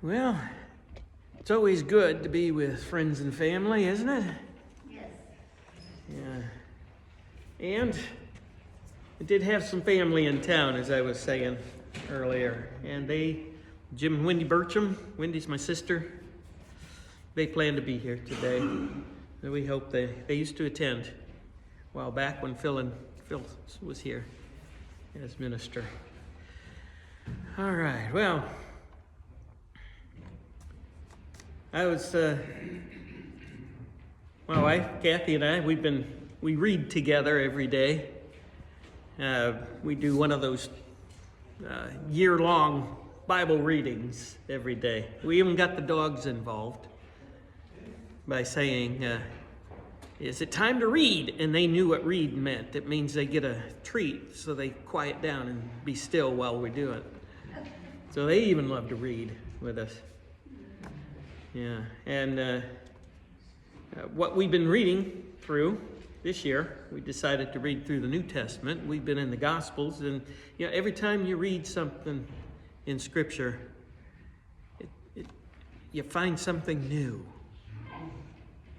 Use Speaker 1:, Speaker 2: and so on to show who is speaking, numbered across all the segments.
Speaker 1: Well, it's always good to be with friends and family, isn't it?
Speaker 2: Yes.
Speaker 1: Yeah. And I did have some family in town, as I was saying earlier. And Jim and Wendy Burcham, Wendy's my sister, they plan to be here today. And we hope they used to attend a while back when Phil was here as minister. All right, well, I was, my wife, Kathy, and I, we read together every day. We do one of those year-long Bible readings every day. We even got the dogs involved by saying, is it time to read? And they knew what read meant. It means they get a treat, so they quiet down and be still while we do it. So they even love to read with us. Yeah, and what we've been reading through this year, we decided to read through the New Testament. We've been in the Gospels, and every time you read something in Scripture, you find something new.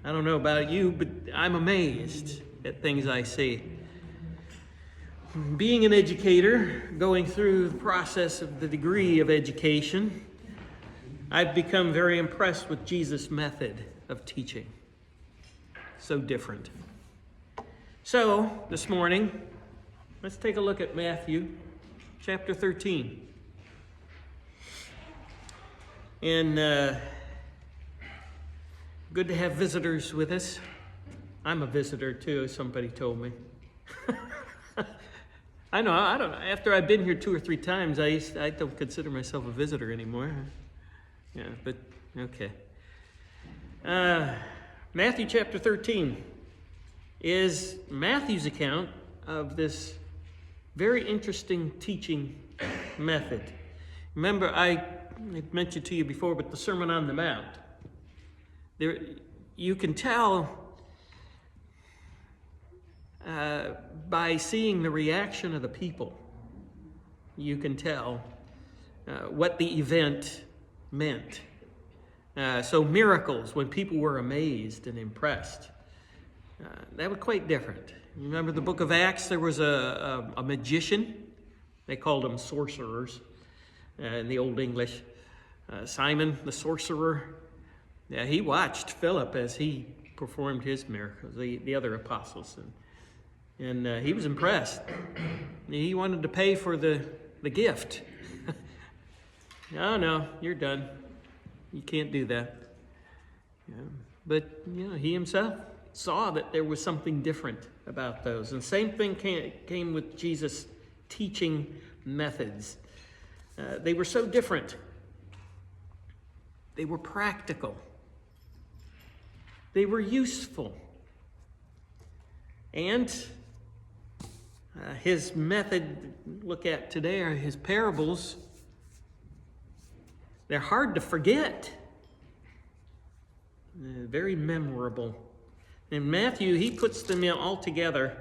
Speaker 1: I don't know about you, but I'm amazed at things I see. Being an educator, going through the process of the degree of education, I've become very impressed with Jesus' method of teaching. So different. So, this morning, let's take a look at Matthew chapter 13. And good to have visitors with us. I'm a visitor too, somebody told me. I don't know. After I've been here 2 or 3 times, I don't consider myself a visitor anymore. Yeah, but okay. Matthew chapter 13 is Matthew's account of this very interesting teaching method. Remember, I mentioned to you before, but the Sermon on the Mount. There, you can tell by seeing the reaction of the people. You can tell what the event meant. So miracles, when people were amazed and impressed, that was quite different. Remember the book of Acts, there was a magician. They called them sorcerers in the Old English. Simon the sorcerer, he watched Philip as he performed his miracles, the other apostles, and he was impressed. He wanted to pay for the gift. No, you're done. You can't do that. Yeah. But he himself saw that there was something different about those. And the same thing came with Jesus' teaching methods. They were so different. They were practical. They were useful. And his method, look at today, are his parables. They're hard to forget. Very memorable. And Matthew, he puts them all together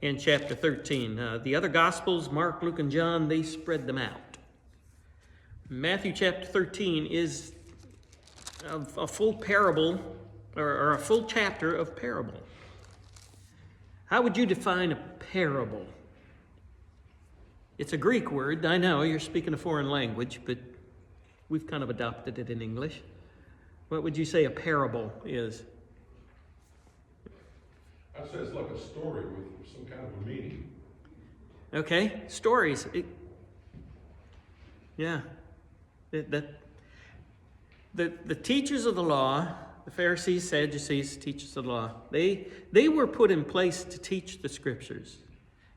Speaker 1: in chapter 13. The other Gospels, Mark, Luke, and John, they spread them out. Matthew chapter 13 is a full parable, or a full chapter of parable. How would you define a parable? It's a Greek word. I know you're speaking a foreign language, but we've kind of adopted it in English. What would you say a parable is?
Speaker 3: I'd say it's like a story with some kind of a meaning.
Speaker 1: Okay, stories. The teachers of the law, the Pharisees, Sadducees, teachers of the law, they were put in place to teach the Scriptures.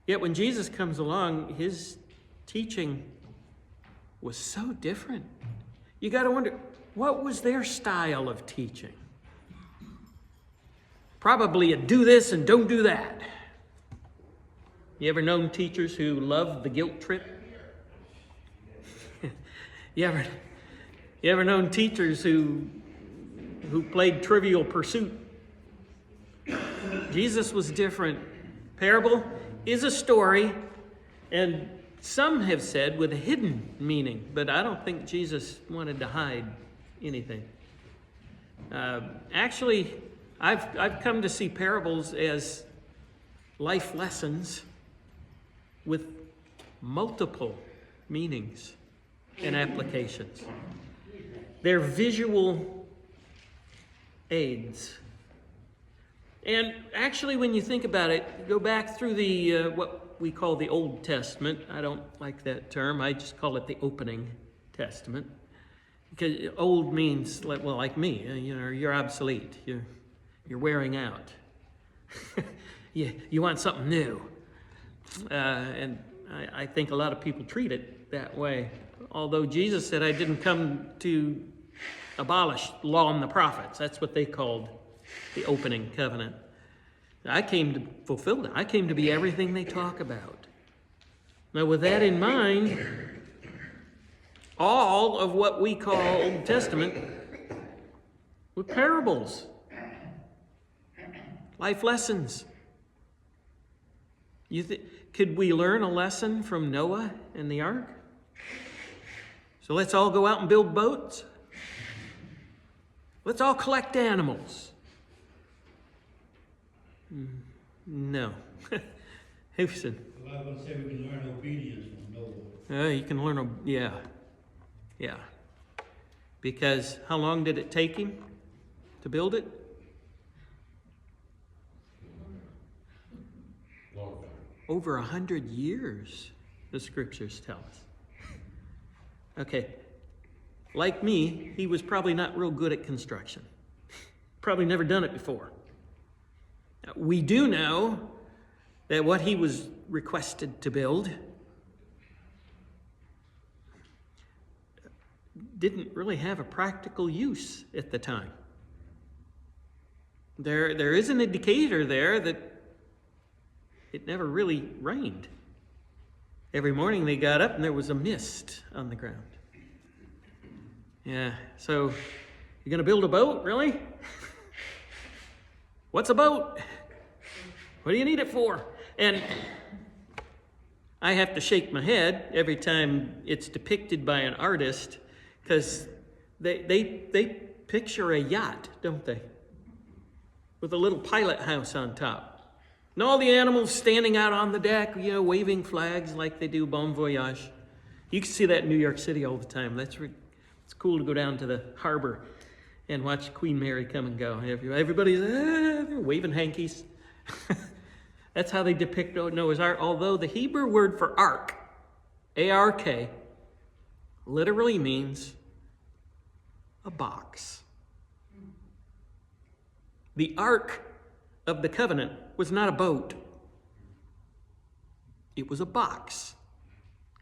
Speaker 1: Yet when Jesus comes along, his teaching was so different. You got to wonder, what was their style of teaching? Probably a do this and don't do that. You ever known teachers who love the guilt trip? You ever known teachers who played Trivial Pursuit? Jesus was different. Parable is a story, and some have said with a hidden meaning, but I don't think Jesus wanted to hide anything. Actually, I've come to see parables as life lessons with multiple meanings and applications. They're visual aids. And actually, when you think about it, go back through the what we call the Old Testament. I don't like that term. I just call it the opening Testament. Because old means, like me, you're obsolete. You're wearing out. You want something new. And I think a lot of people treat it that way. Although Jesus said, I didn't come to abolish the law and the prophets. That's what they called the opening covenant. I came to fulfill that. I came to be everything they talk about. Now, with that in mind, all of what we call Old Testament were parables, life lessons. Could we learn a lesson from Noah and the ark? So let's all go out and build boats. Let's all collect animals. No. Houston.
Speaker 2: Well, I was going to say we can learn obedience from Noah.
Speaker 1: You can learn, yeah. Because how long did it take him to build it?
Speaker 3: Long time.
Speaker 1: Over 100 years, the scriptures tell us. Okay, like me, he was probably not real good at construction. Probably never done it before. Now, we do know that what he was requested to build didn't really have a practical use at the time. There is an indicator there that it never really rained. Every morning they got up and there was a mist on the ground. Yeah, so you're going to build a boat, really? What's a boat? What do you need it for? And I have to shake my head every time it's depicted by an artist, because they picture a yacht, don't they? With a little pilot house on top. And all the animals standing out on the deck, waving flags like they do Bon Voyage. You can see that in New York City all the time. It's cool to go down to the harbor and watch Queen Mary come and go. Everybody's they're waving hankies. That's how they depict Noah's Ark. Although the Hebrew word for ark, A-R-K, literally means a box. The Ark of the Covenant was not a boat. It was a box,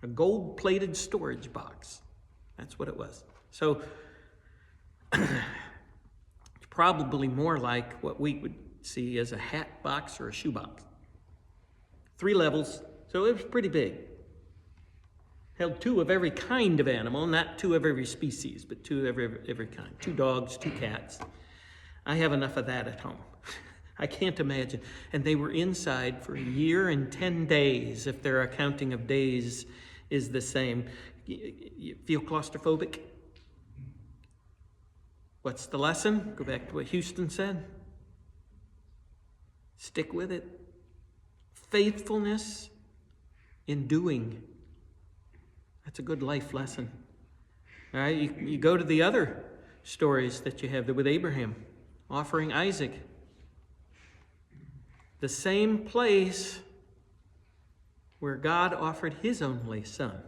Speaker 1: a gold-plated storage box. That's what it was. So it's probably more like what we would see as a hat box or a shoe box. 3 levels, so it was pretty big. Held 2 of every kind of animal, not 2 of every species, but 2 of every kind. 2 dogs, 2 cats. I have enough of that at home. I can't imagine. And they were inside for 1 year and 10 days, if their accounting of days is the same. You feel claustrophobic? What's the lesson? Go back to what Houston said. Stick with it. Faithfulness in doing. That's a good life lesson. All right, you go to the other stories that you have there with Abraham, offering Isaac. The same place where God offered his only son.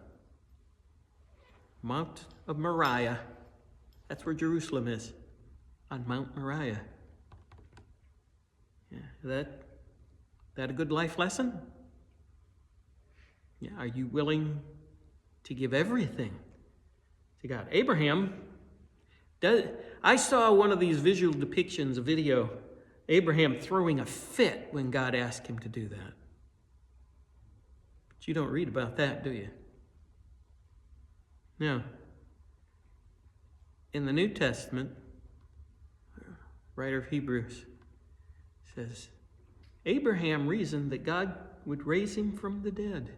Speaker 1: Mount of Moriah. That's where Jerusalem is, on Mount Moriah. Yeah, that a good life lesson? Yeah, are you willing to give everything to God? Abraham, I saw one of these visual depictions, a video, Abraham throwing a fit when God asked him to do that. But you don't read about that, do you? No. In the New Testament, the writer of Hebrews says, Abraham reasoned that God would raise him from the dead.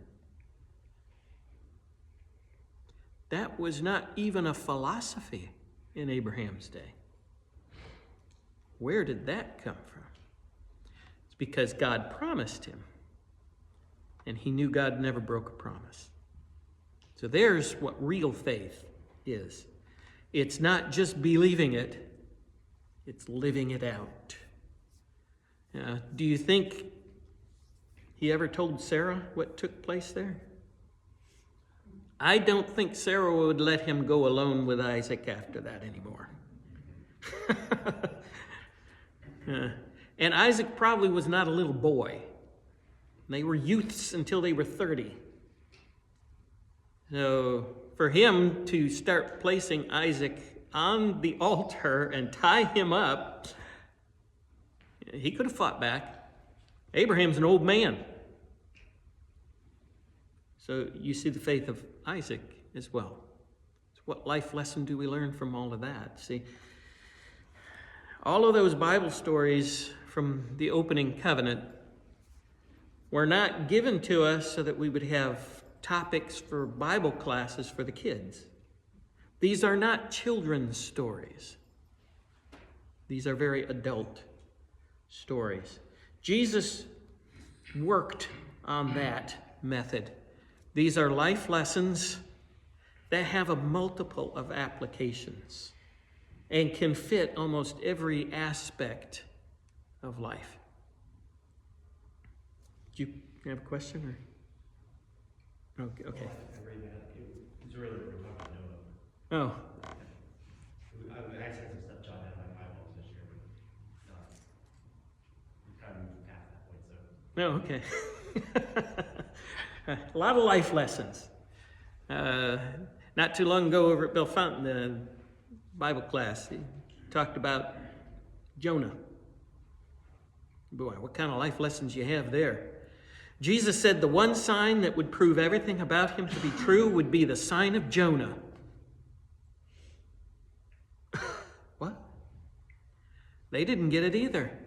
Speaker 1: That was not even a philosophy in Abraham's day. Where did that come from? It's because God promised him, and he knew God never broke a promise. So there's what real faith is. It's not just believing it, it's living it out. Do you think he ever told Sarah what took place there? I don't think Sarah would let him go alone with Isaac after that anymore. And Isaac probably was not a little boy. They were youths until they were 30. So for him to start placing Isaac on the altar and tie him up, he could have fought back. Abraham's an old man. So you see the faith of Isaac as well. So what life lesson do we learn from all of that? See, all of those Bible stories from the opening covenant were not given to us so that we would have topics for Bible classes for the kids. These are not children's stories. These are very adult stories. Jesus worked on that method. These are life lessons that have a multiple of applications and can fit almost every aspect of life. Do you have a question? Or? Okay.
Speaker 4: Well, I read that. It's really what we're talking about Noah.
Speaker 1: Oh.
Speaker 4: I actually had some stuff jotted down in my Bible this year, but we kind of moved past that point, so.
Speaker 1: Oh, okay. A lot of life lessons. Not too long ago over at Bellefontaine, the Bible class, he talked about Jonah. Boy, what kind of life lessons you have there. Jesus said the one sign that would prove everything about him to be true would be the sign of Jonah. What? They didn't get it either.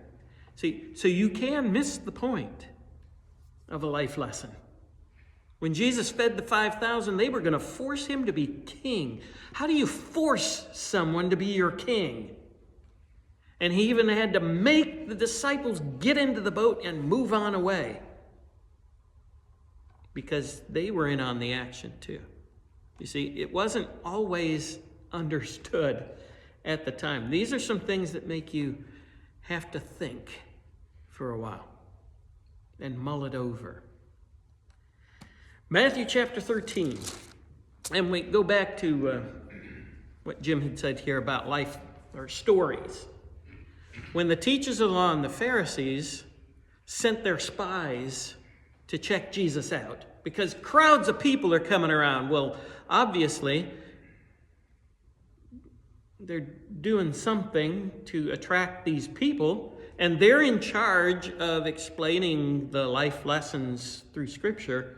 Speaker 1: See, so you can miss the point of a life lesson. When Jesus fed the 5,000, they were going to force him to be king. How do you force someone to be your king? And he even had to make the disciples get into the boat and move on away, because they were in on the action too. You see, it wasn't always understood at the time. These are some things that make you have to think for a while and mull it over. Matthew chapter 13. And we go back to what Jim had said here about life or stories. When the teachers of the law and the Pharisees sent their spies to check Jesus out, because crowds of people are coming around. Well, obviously, they're doing something to attract these people, and they're in charge of explaining the life lessons through Scripture.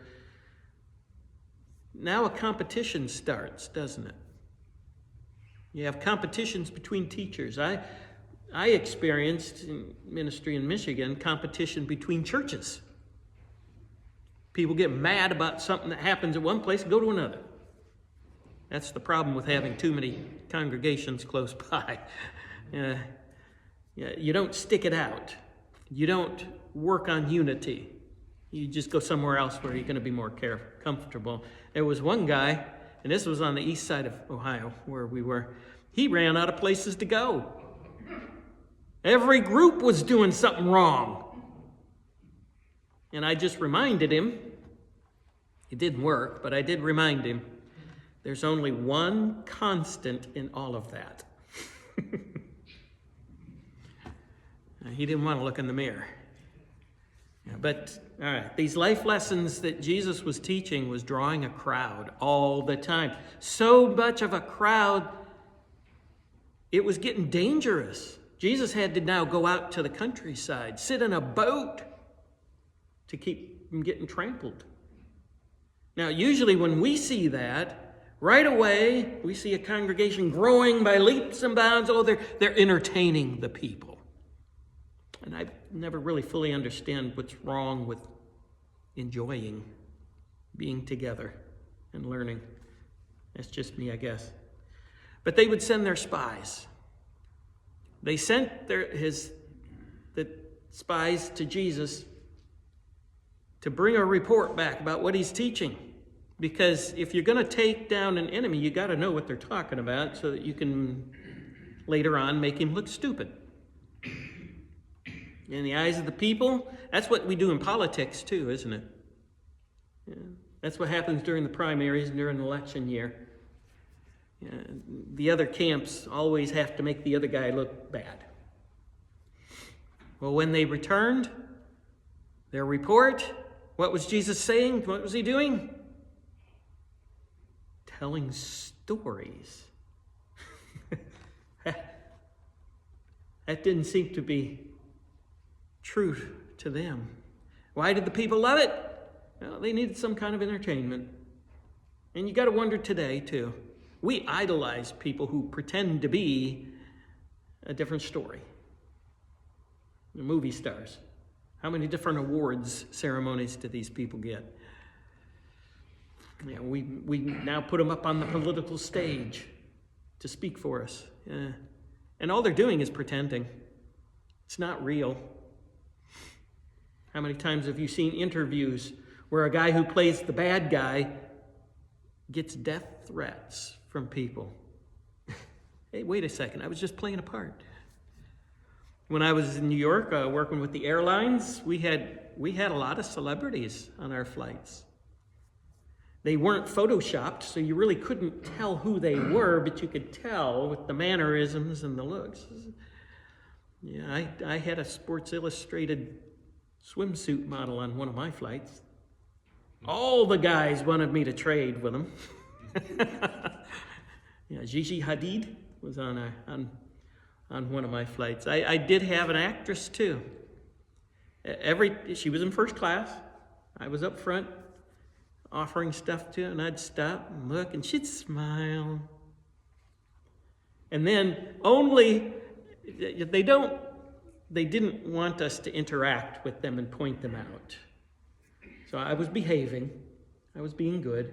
Speaker 1: Now a competition starts, doesn't it? You have competitions between teachers. I experienced in ministry in Michigan competition between churches. People get mad about something that happens at one place and go to another. That's the problem with having too many congregations close by. You don't stick it out. You don't work on unity. You just go somewhere else where you're going to be more comfortable. There was one guy, and this was on the east side of Ohio where we were. He ran out of places to go. Every group was doing something wrong. And I just reminded him, it didn't work, but I did remind him, there's only one constant in all of that. He didn't want to look in the mirror. But, all right, these life lessons that Jesus was teaching was drawing a crowd all the time. So much of a crowd, it was getting dangerous. Jesus had to now go out to the countryside, sit in a boat to keep from getting trampled. Now, usually when we see that, right away, we see a congregation growing by leaps and bounds. Oh, they're entertaining the people. And I never really fully understand what's wrong with enjoying being together and learning. That's just me, I guess. But they would send their spies. They sent the spies to Jesus to bring a report back about what he's teaching. Because if you're going to take down an enemy, you got to know what they're talking about so that you can later on make him look stupid. In the eyes of the people, that's what we do in politics too, isn't it? Yeah. That's what happens during the primaries and during an election year. Yeah. The other camps always have to make the other guy look bad. Well, when they returned, their report, what was Jesus saying? What was he doing? Telling stories. That didn't seem to be true to them. Why did the people love it? Well, they needed some kind of entertainment. And you got to wonder today, too. We idolize people who pretend to be a different story. The movie stars. How many different awards ceremonies do these people get? Yeah, we now put them up on the political stage to speak for us. And all they're doing is pretending. It's not real. How many times have you seen interviews where a guy who plays the bad guy gets death threats from people? Hey, wait a second, I was just playing a part. When I was in New York working with the airlines, we had a lot of celebrities on our flights. They weren't photoshopped, so you really couldn't tell who they were, but you could tell with the mannerisms and the looks. Yeah, I had a Sports Illustrated swimsuit model on one of my flights. All the guys wanted me to trade with them. Yeah, Gigi Hadid was on one of my flights. I did have an actress too. She was in first class. I was up front offering stuff to her, and I'd stop and look, and she'd smile. And then they didn't want us to interact with them and point them out. So I was behaving. I was being good.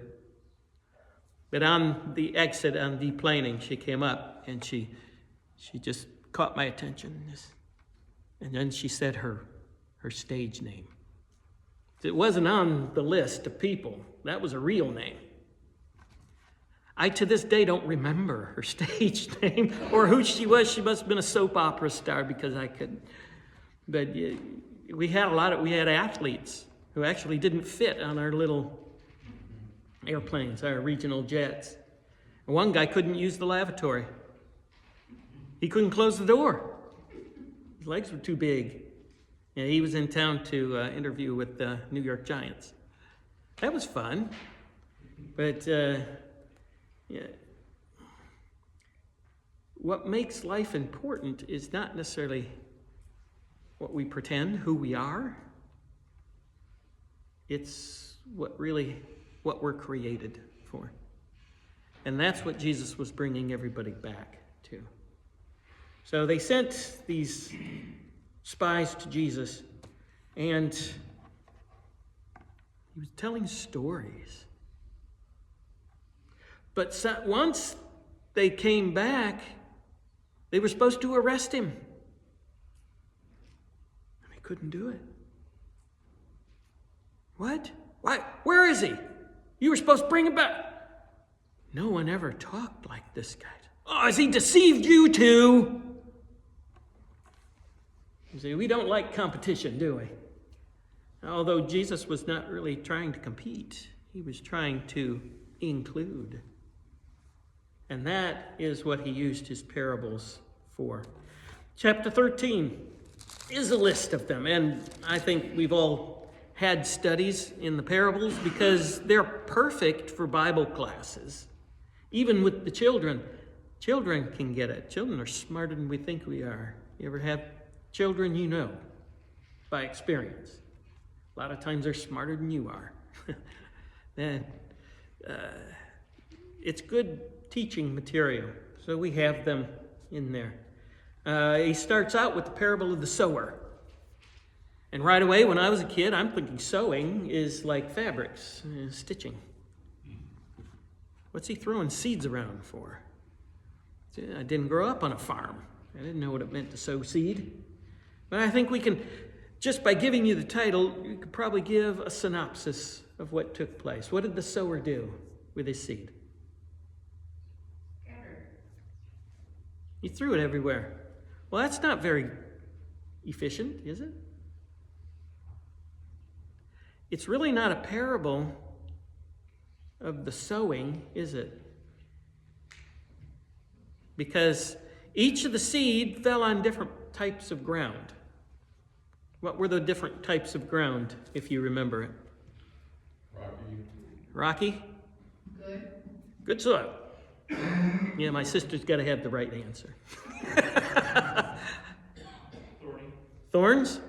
Speaker 1: But on the exit, on deplaning, she came up and she just caught my attention. And then she said her stage name. It wasn't on the list of people. That was a real name. I, to this day, don't remember her stage name or who she was. She must have been a soap opera star because I couldn't. But we had athletes who actually didn't fit on our little airplanes, our regional jets. And one guy couldn't use the lavatory. He couldn't close the door. His legs were too big. Yeah, he was in town to interview with the New York Giants. That was fun. But what makes life important is not necessarily what we pretend, who we are. It's what we're created for. And that's what Jesus was bringing everybody back to. So they sent these spies to Jesus, and he was telling stories. But once they came back, they were supposed to arrest him. And they couldn't do it. What? Why? Where is he? You were supposed to bring him back. No one ever talked like this guy. Oh, has he deceived you too? You see, we don't like competition, do we? Although Jesus was not really trying to compete. He was trying to include. And that is what he used his parables for. Chapter 13 is a list of them. And I think we've all had studies in the parables because they're perfect for Bible classes. Even with the children. Children can get it. Children are smarter than we think we are. You ever have children you know by experience? A lot of times they're smarter than you are. Then it's good teaching material. So we have them in there. He starts out with the parable of the sower. And right away, when I was a kid, I'm thinking sewing is like fabrics, stitching. What's he throwing seeds around for? I didn't grow up on a farm. I didn't know what it meant to sow seed. But I think we can, just by giving you the title, you could probably give a synopsis of what took place. What did the sower do with his seed? He threw it everywhere. Well, that's not very efficient, is it? It's really not a parable of the sowing, is it? Because each of the seed fell on different types of ground. What were the different types of ground, if you remember it? Rocky?
Speaker 5: Good.
Speaker 1: Good soil. Yeah, my sister's got to have the right answer.
Speaker 4: Thorny.
Speaker 1: Thorns?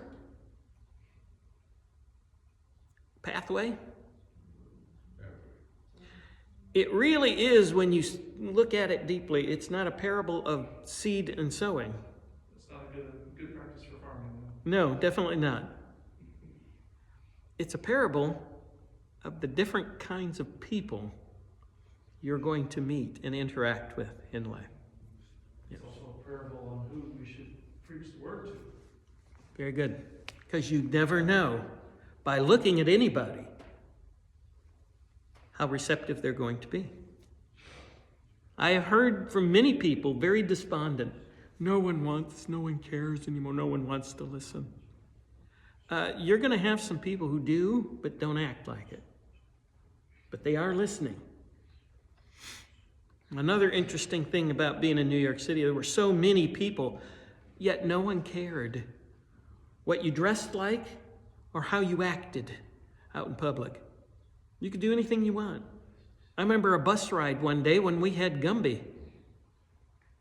Speaker 1: Pathway? It really is, when you look at it deeply, it's not a parable of seed and sowing.
Speaker 6: It's not a good practice for farming.
Speaker 1: No, definitely not. It's a parable of the different kinds of people you're going to meet and interact with in life.
Speaker 6: It's also a parable on who we should preach the word to.
Speaker 1: Very good. Because you never know, by looking at anybody, how receptive they're going to be. I have heard from many people very despondent. No one cares anymore. No one wants to listen. You're going to have some people who do, but don't act like it. But they are listening. Another interesting thing about being in New York City, there were so many people, yet no one cared what you dressed like or how you acted out in public. You could do anything you want. I remember a bus ride one day when we had Gumby.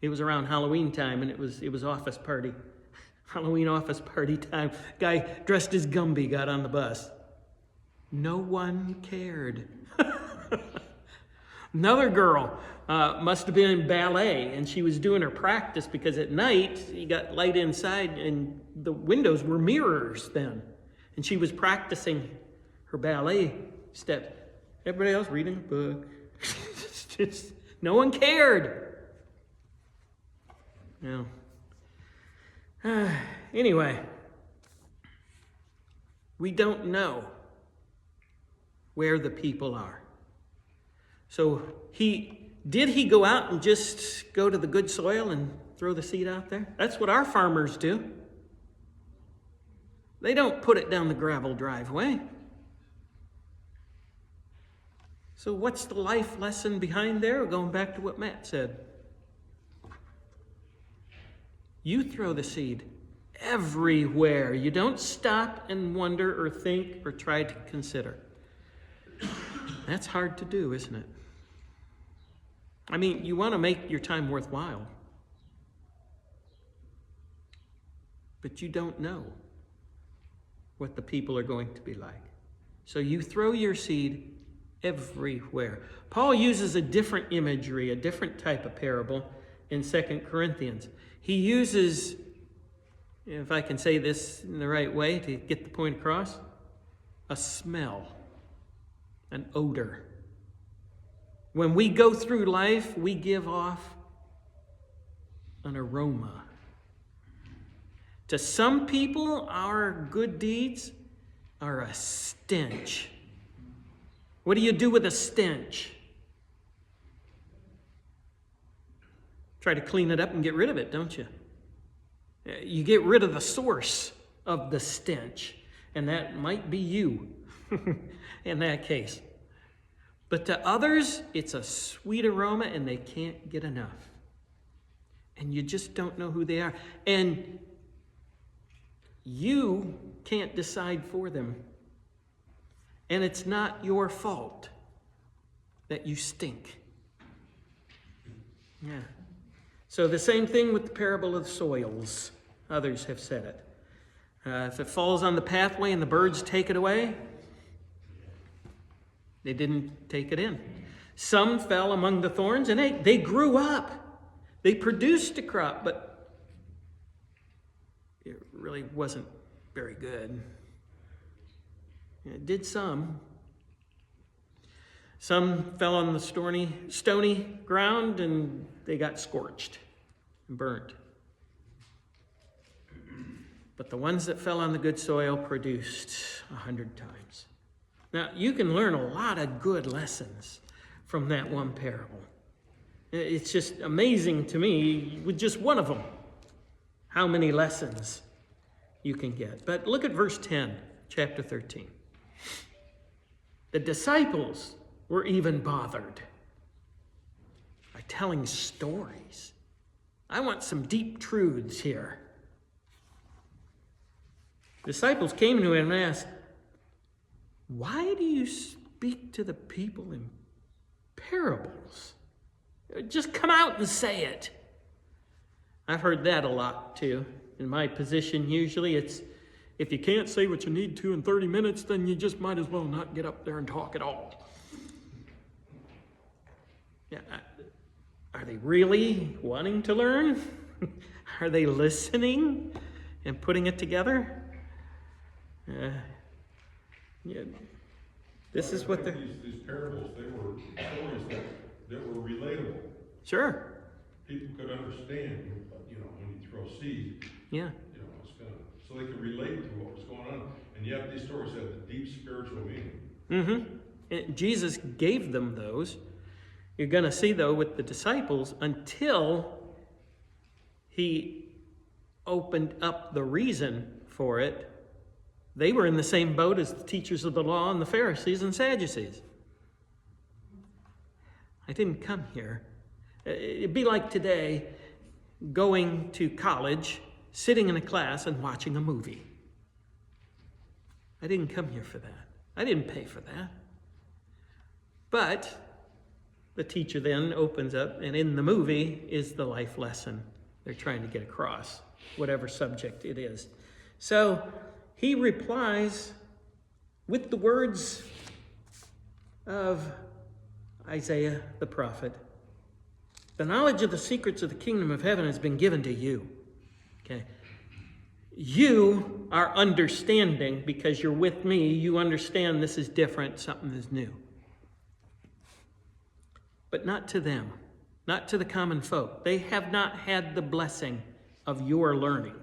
Speaker 1: It was around Halloween time, and it was office party. Halloween office party time. Guy dressed as Gumby got on the bus. No one cared. Another girl must have been in ballet, and she was doing her practice because at night you got light inside and the windows were mirrors then. And she was practicing her ballet steps. Everybody else reading a book. Just, no one cared. No. Anyway, we don't know where the people are. So did he go out and just go to the good soil and throw the seed out there? That's what our farmers do. They don't put it down the gravel driveway. So what's the life lesson behind there? Going back to what Matt said. You throw the seed everywhere. You don't stop and wonder or think or try to consider. That's hard to do, isn't it? I mean, you want to make your time worthwhile. But you don't know what the people are going to be like. So you throw your seed everywhere. Paul uses a different imagery, a different type of parable in 2 Corinthians. He uses, if I can say this in the right way to get the point across, a smell, an odor. When we go through life, we give off an aroma. To some people, our good deeds are a stench. What do you do with a stench? Try to clean it up and get rid of it, don't you? You get rid of the source of the stench, and that might be you in that case. But to others, it's a sweet aroma, and they can't get enough. And you just don't know who they are. And you can't decide for them. And it's not your fault that you stink. Yeah. So the same thing with the parable of soils. Others have said it. If it falls on the pathway and the birds take it away, they didn't take it in. Some fell among the thorns and they grew up. They produced a crop, but it really wasn't very good. It did some. Some fell on the stony ground and they got scorched and burnt. But the ones that fell on the good soil produced 100 times. Now, you can learn a lot of good lessons from that one parable. It's just amazing to me, with just one of them, how many lessons you can get. But look at verse 10, chapter 13. The disciples were even bothered by telling stories. I want some deep truths here. Disciples came to him and asked, "Why do you speak to the people in parables? Just come out and say it." I've heard that a lot too. In my position, usually it's, if you can't say what you need to in 30 minutes, then you just might as well not get up there and talk at all. Yeah, are they really wanting to learn? Are they listening and putting it together? Yeah. This is what they're...
Speaker 3: These parables, they were stories that were relatable.
Speaker 1: Sure.
Speaker 3: People could understand, when you throw seed,
Speaker 1: Yeah.
Speaker 3: it's gonna, so they could relate to what was going on. And yet these stories have the deep spiritual meaning.
Speaker 1: Mm-hmm. And Jesus gave them those. You're going to see, though, with the disciples, until he opened up the reason for it, they were in the same boat as the teachers of the law and the Pharisees and Sadducees. I didn't come here. It'd be like today going to college, sitting in a class and watching a movie. I didn't come here for that. I didn't pay for that. But the teacher then opens up, and in the movie is the life lesson they're trying to get across, whatever subject it is. So he replies with the words of Isaiah the prophet. The knowledge of the secrets of the kingdom of heaven has been given to you. Okay. You are understanding because you're with me. You understand this is different, something is new. But not to them, not to the common folk. They have not had the blessing of your learning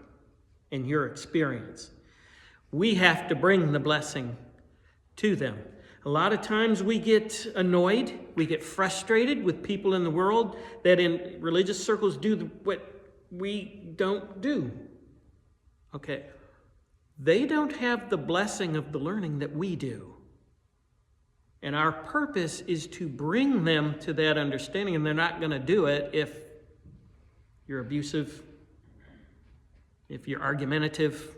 Speaker 1: and your experience. We have to bring the blessing to them. A lot of times we get annoyed, we get frustrated with people in the world that in religious circles do what we don't do. Okay, they don't have the blessing of the learning that we do. And our purpose is to bring them to that understanding, and they're not going to do it if you're abusive, if you're argumentative.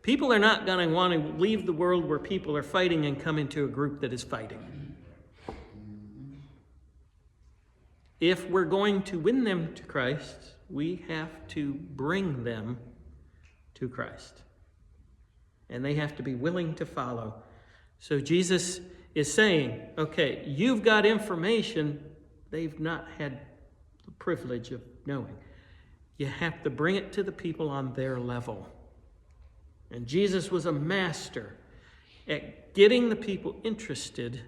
Speaker 1: People are not going to want to leave the world where people are fighting and come into a group that is fighting. If we're going to win them to Christ, we have to bring them to Christ. And they have to be willing to follow. So Jesus is saying, okay, you've got information they've not had the privilege of knowing. You have to bring it to the people on their level. And Jesus was a master at getting the people interested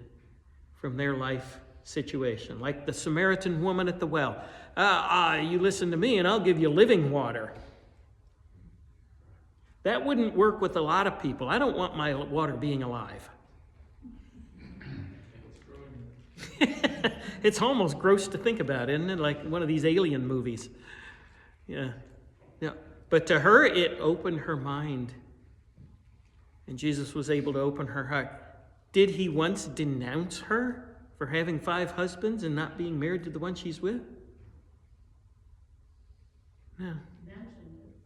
Speaker 1: from their life situation. Like the Samaritan woman at the well. You listen to me and I'll give you living water. That wouldn't work with a lot of people. I don't want my water being alive. It's almost gross to think about, isn't it? Like one of these alien movies. Yeah. But to her, it opened her mind. And Jesus was able to open her heart. Did he once denounce her for having 5 husbands and not being married to the one she's with? No.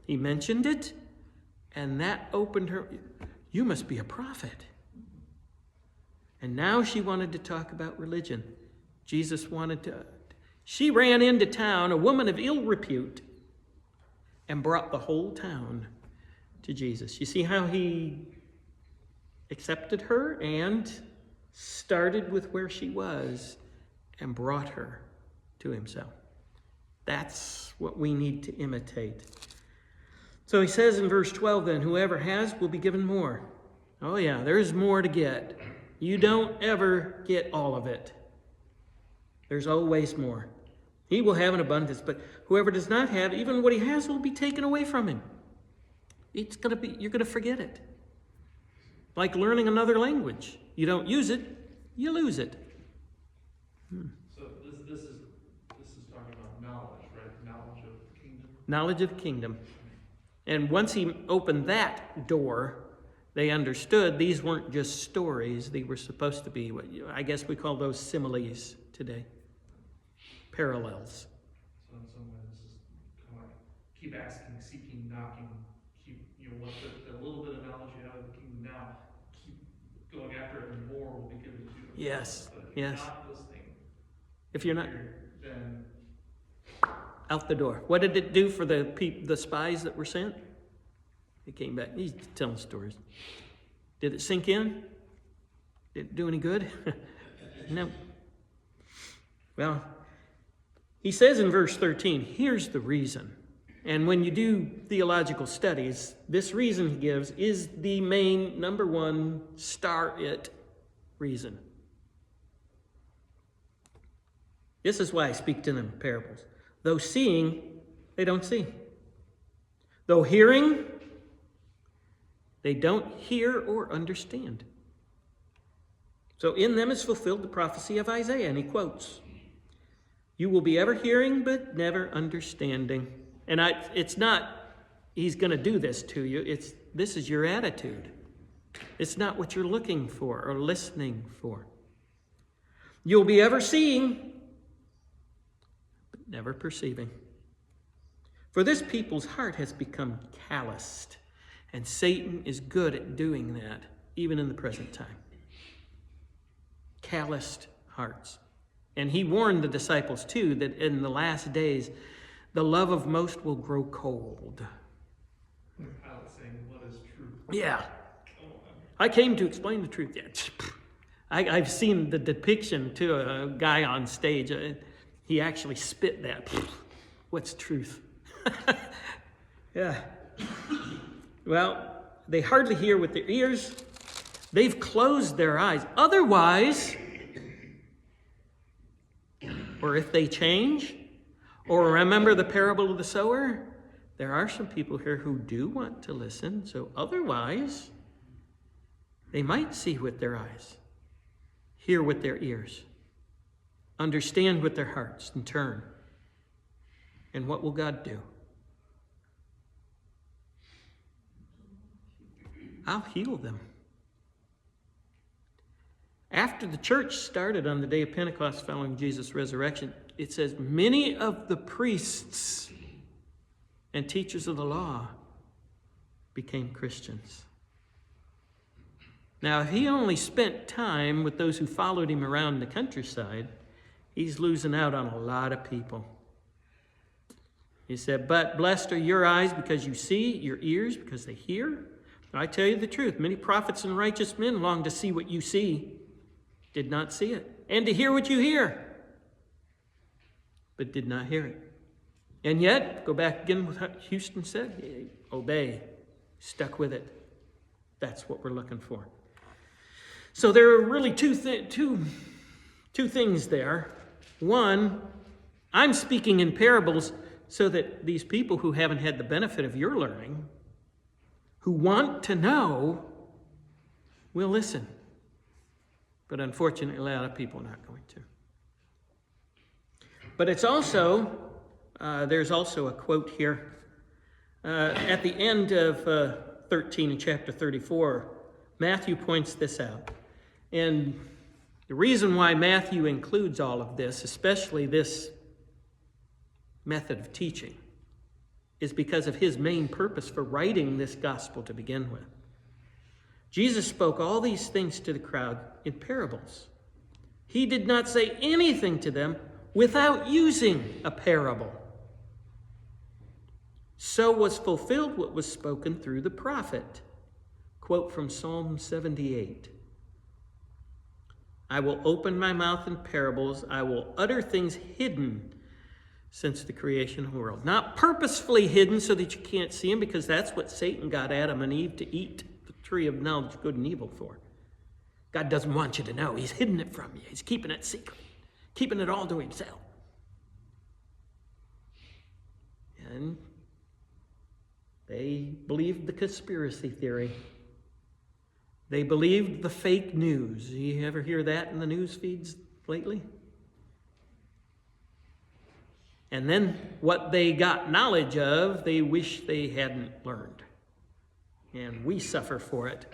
Speaker 1: He mentioned it, and that opened her. You must be a prophet. And now she wanted to talk about religion. Jesus wanted to. She ran into town, a woman of ill repute, and brought the whole town to Jesus. You see how he accepted her and started with where she was and brought her to himself. That's what we need to imitate. So he says in verse 12 then, whoever has will be given more. Oh yeah, there's more to get. You don't ever get all of it. There's always more. He will have an abundance, but whoever does not have, even what he has will be taken away from him. You're going to forget it. Like learning another language. You don't use it, you lose it.
Speaker 6: So this is talking about knowledge, right? Knowledge of the kingdom.
Speaker 1: Knowledge of the kingdom. And once he opened that door, they understood these weren't just stories. They were supposed to be what I guess we call those similes today. Parallels.
Speaker 6: So in some way, this is kind of like keep asking, seeking, knocking, keep, what the little bit of knowledge you have of the kingdom now, keep going after it, and more will be given to you.
Speaker 1: Yes,
Speaker 6: But if
Speaker 1: yes.
Speaker 6: you're not listening,
Speaker 1: If you're not
Speaker 6: then
Speaker 1: out the door. What did it do for the spies that were sent? They came back. He's telling stories. Did it sink in? Did it do any good? No. Well, he says in verse 13, here's the reason. And when you do theological studies, this reason he gives is the main, number one, star-it reason. This is why I speak to them in parables. Though seeing, they don't see. Though hearing, they don't hear or understand. So in them is fulfilled the prophecy of Isaiah, and he quotes, "You will be ever hearing, but never understanding." And it's not, he's going to do this to you. This is your attitude. It's not what you're looking for or listening for. You'll be ever seeing, but never perceiving. For this people's heart has become calloused, and Satan is good at doing that, even in the present time. Calloused hearts. And he warned the disciples, too, that in the last days, the love of most will grow cold.
Speaker 6: Pilate saying, what is truth?
Speaker 1: Yeah.
Speaker 6: Come on.
Speaker 1: I came to explain the truth. Yeah. I've seen the depiction to a guy on stage. He actually spit that. What's truth? Yeah. Well, they hardly hear with their ears. They've closed their eyes. Otherwise, or if they change, or remember the parable of the sower, there are some people here who do want to listen. So otherwise, they might see with their eyes, hear with their ears, understand with their hearts, and turn. And what will God do? I'll heal them. After the church started on the day of Pentecost following Jesus' resurrection, it says many of the priests and teachers of the law became Christians. Now, if he only spent time with those who followed him around the countryside, he's losing out on a lot of people. He said, "But blessed are your eyes because you see, your ears because they hear. I tell you the truth, many prophets and righteous men long to see what you see, did not see it, and to hear what you hear, but did not hear it." And yet, go back again with what Houston said, obey, stuck with it. That's what we're looking for. So there are really two things there. One, I'm speaking in parables so that these people who haven't had the benefit of your learning, who want to know, will listen. But unfortunately, a lot of people are not going to. But it's also, there's also a quote here. At the end of 13 in chapter 34, Matthew points this out. And the reason why Matthew includes all of this, especially this method of teaching, is because of his main purpose for writing this gospel to begin with. Jesus spoke all these things to the crowd in parables. He did not say anything to them without using a parable. So was fulfilled what was spoken through the prophet. Quote from Psalm 78. "I will open my mouth in parables. I will utter things hidden since the creation of the world." Not purposefully hidden so that you can't see them, because that's what Satan got Adam and Eve to eat the tree of knowledge of good and evil for. God doesn't want you to know. He's hidden it from you. He's keeping it secret, keeping it all to himself. And they believed the conspiracy theory. They believed the fake news. You ever hear that in the news feeds lately? And then what they got knowledge of, they wish they hadn't learned. And we suffer for it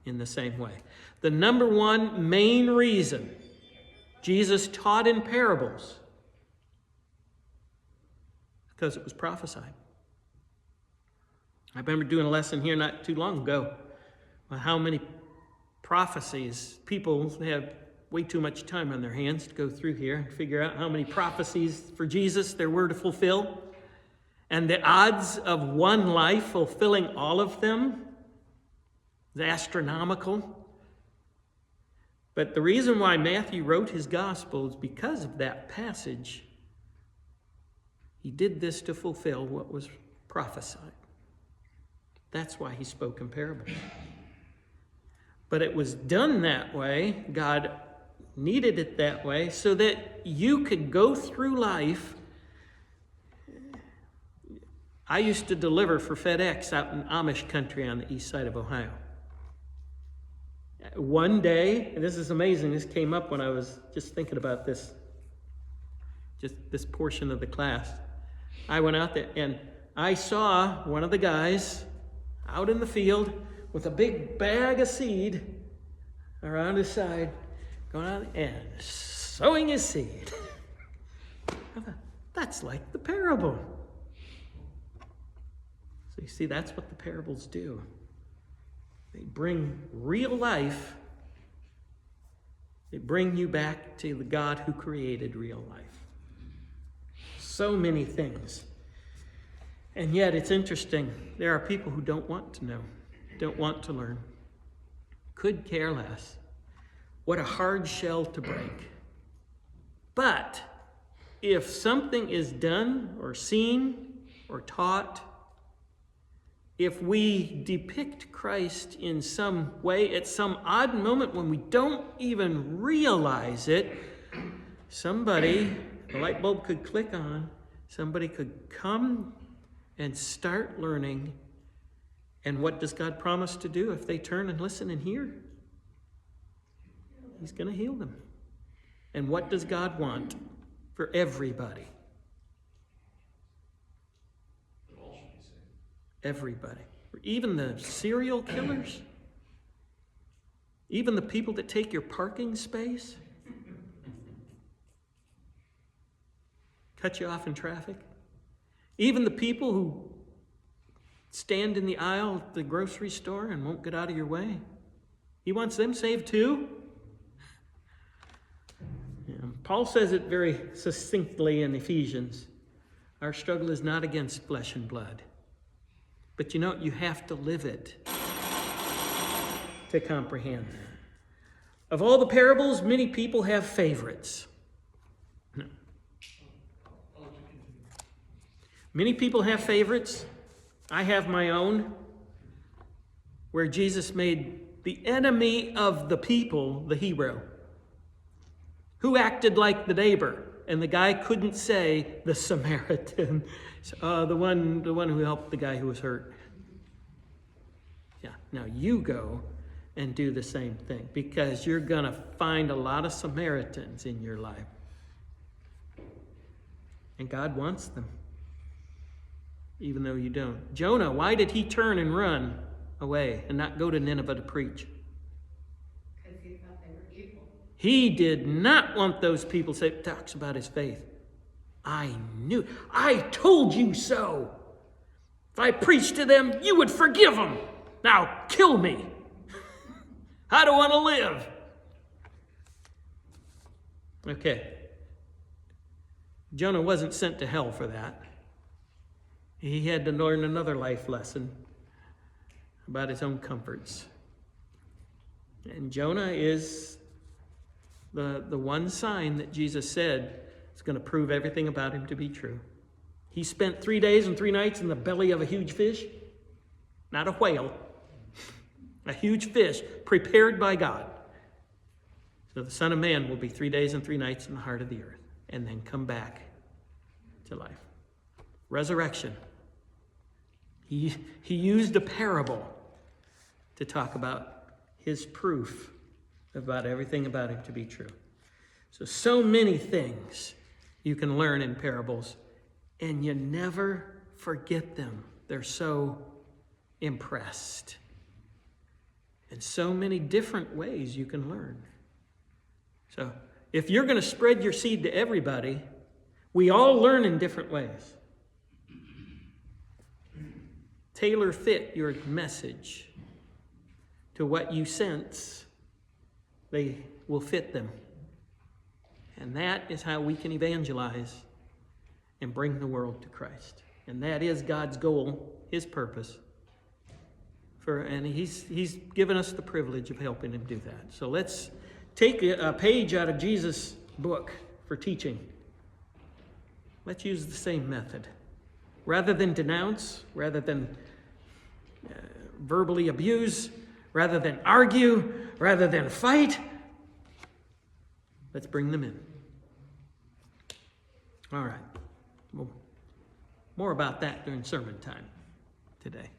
Speaker 1: in the same way. The number one main reason Jesus taught in parables, because it was prophesied. I remember doing a lesson here not too long ago on how many prophecies. People have way too much time on their hands to go through here and figure out how many prophecies for Jesus there were to fulfill. And the odds of one life fulfilling all of them is astronomical. But the reason why Matthew wrote his gospel is because of that passage. He did this to fulfill what was prophesied. That's why he spoke in parables. But it was done that way. God needed it that way so that you could go through life. I used to deliver for FedEx out in Amish country on the east side of Ohio. One day, and this is amazing, this came up when I was just thinking about this, just this portion of the class. I went out there and I saw one of the guys out in the field with a big bag of seed around his side, going out and sowing his seed. I thought, that's like the parable. So you see, that's what the parables do. They bring real life. They bring you back to the God who created real life. So many things. And yet it's interesting. There are people who don't want to know, don't want to learn, could care less. What a hard shell to break. But if something is done or seen or taught, if we depict Christ in some way at some odd moment when we don't even realize it, somebody, the light bulb could click on, somebody could come and start learning. And what does God promise to do if they turn and listen and hear? He's going to heal them. And what does God want for everybody? Everybody. Even the serial killers? Even the people that take your parking space? Cut you off in traffic? Even the people who stand in the aisle at the grocery store and won't get out of your way? He wants them saved too? Yeah. Paul says it very succinctly in Ephesians. Our struggle is not against flesh and blood. But you know, you have to live it to comprehend. Of all the parables, many people have favorites.
Speaker 6: I'll let you continue.
Speaker 1: Many people have favorites. I have my own, where Jesus made the enemy of the people the hero, who acted like the neighbor, and the guy couldn't say the Samaritan, the one who helped the guy who was hurt. Yeah, now you go and do the same thing, because you're going to find a lot of Samaritans in your life. And God wants them, even though you don't. Jonah, why did he turn and run away and not go to Nineveh to preach?
Speaker 5: Because he thought they were evil.
Speaker 1: He did not want those people to say, talks about his faith. I told you so. If I preached to them, you would forgive them. Now kill me. I don't want to live. Okay. Jonah wasn't sent to hell for that. He had to learn another life lesson about his own comforts. And Jonah is the one sign that Jesus said is going to prove everything about him to be true. He spent 3 days and 3 nights in the belly of a huge fish. Not a whale. A huge fish prepared by God. So the Son of Man will be 3 days and 3 nights in the heart of the earth and then come back to life. Resurrection. He used a parable to talk about his proof about everything about him to be true. So many things you can learn in parables, and you never forget them. They're so impressed. And so many different ways you can learn. So if you're going to spread your seed to everybody, we all learn in different ways. Tailor fit your message to what you sense they will fit them. And that is how we can evangelize and bring the world to Christ. And that is God's goal, his purpose. And he's given us the privilege of helping him do that. So let's take a page out of Jesus' book for teaching. Let's use the same method. Rather than denounce, rather than verbally abuse, rather than argue, rather than fight, let's bring them in. All right. Well, more about that during sermon time today.